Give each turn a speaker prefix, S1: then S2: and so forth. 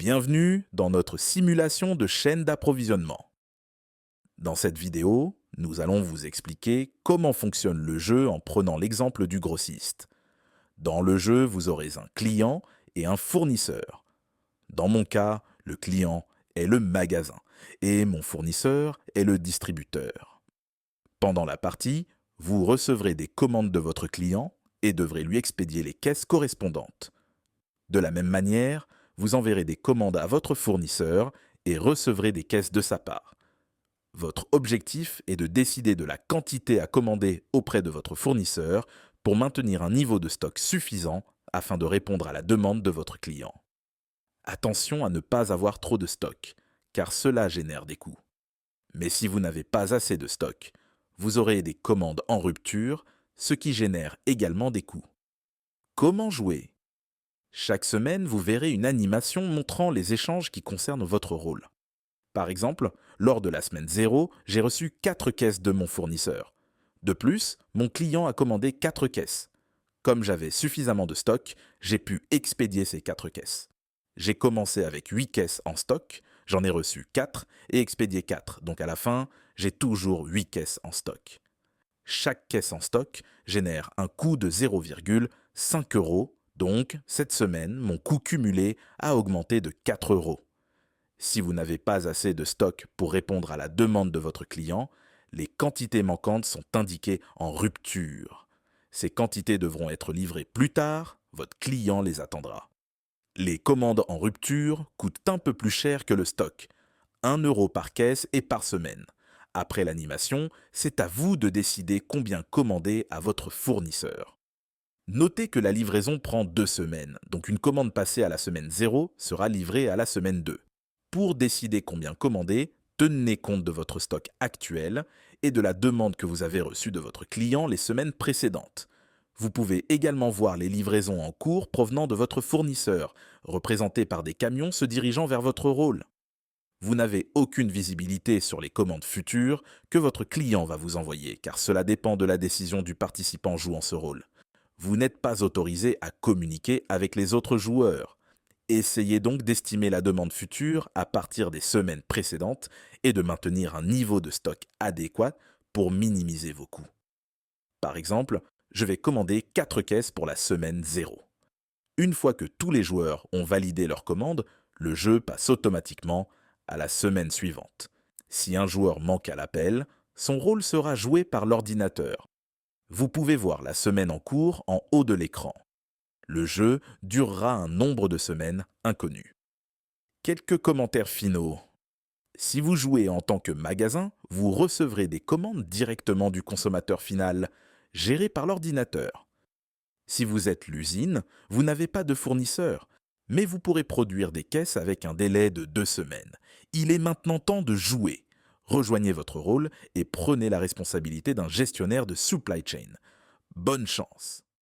S1: Bienvenue dans notre simulation de chaîne d'approvisionnement. Dans cette vidéo, nous allons vous expliquer comment fonctionne le jeu en prenant l'exemple du grossiste. Dans le jeu, vous aurez un client et un fournisseur. Dans mon cas, le client est le magasin et mon fournisseur est le distributeur. Pendant la partie, vous recevrez des commandes de votre client et devrez lui expédier les caisses correspondantes. De la même manière, vous enverrez des commandes à votre fournisseur et recevrez des caisses de sa part. Votre objectif est de décider de la quantité à commander auprès de votre fournisseur pour maintenir un niveau de stock suffisant afin de répondre à la demande de votre client. Attention à ne pas avoir trop de stock, car cela génère des coûts. Mais si vous n'avez pas assez de stock, vous aurez des commandes en rupture, ce qui génère également des coûts. Comment jouer ? Chaque semaine, vous verrez une animation montrant les échanges qui concernent votre rôle. Par exemple, lors de la semaine 0, j'ai reçu 4 caisses de mon fournisseur. De plus, mon client a commandé 4 caisses. Comme j'avais suffisamment de stock, j'ai pu expédier ces 4 caisses. J'ai commencé avec 8 caisses en stock, j'en ai reçu 4 et expédié 4, donc à la fin, j'ai toujours 8 caisses en stock. Chaque caisse en stock génère un coût de 0,5 €. Donc, cette semaine, mon coût cumulé a augmenté de 4 €. Si vous n'avez pas assez de stock pour répondre à la demande de votre client, les quantités manquantes sont indiquées en rupture. Ces quantités devront être livrées plus tard, votre client les attendra. Les commandes en rupture coûtent un peu plus cher que le stock, 1 € par caisse et par semaine. Après l'animation, c'est à vous de décider combien commander à votre fournisseur. Notez que la livraison prend 2 semaines, donc une commande passée à la semaine 0 sera livrée à la semaine 2. Pour décider combien commander, tenez compte de votre stock actuel et de la demande que vous avez reçue de votre client les semaines précédentes. Vous pouvez également voir les livraisons en cours provenant de votre fournisseur, représentés par des camions se dirigeant vers votre rôle. Vous n'avez aucune visibilité sur les commandes futures que votre client va vous envoyer, car cela dépend de la décision du participant jouant ce rôle. Vous n'êtes pas autorisé à communiquer avec les autres joueurs. Essayez donc d'estimer la demande future à partir des semaines précédentes et de maintenir un niveau de stock adéquat pour minimiser vos coûts. Par exemple, je vais commander 4 caisses pour la semaine 0. Une fois que tous les joueurs ont validé leur commande, le jeu passe automatiquement à la semaine suivante. Si un joueur manque à l'appel, son rôle sera joué par l'ordinateur. Vous pouvez voir la semaine en cours en haut de l'écran. Le jeu durera un nombre de semaines inconnu. Quelques commentaires finaux. Si vous jouez en tant que magasin, vous recevrez des commandes directement du consommateur final, gérées par l'ordinateur. Si vous êtes l'usine, vous n'avez pas de fournisseur, mais vous pourrez produire des caisses avec un délai de 2 semaines. Il est maintenant temps de jouer. Rejoignez votre rôle et prenez la responsabilité d'un gestionnaire de supply chain. Bonne chance!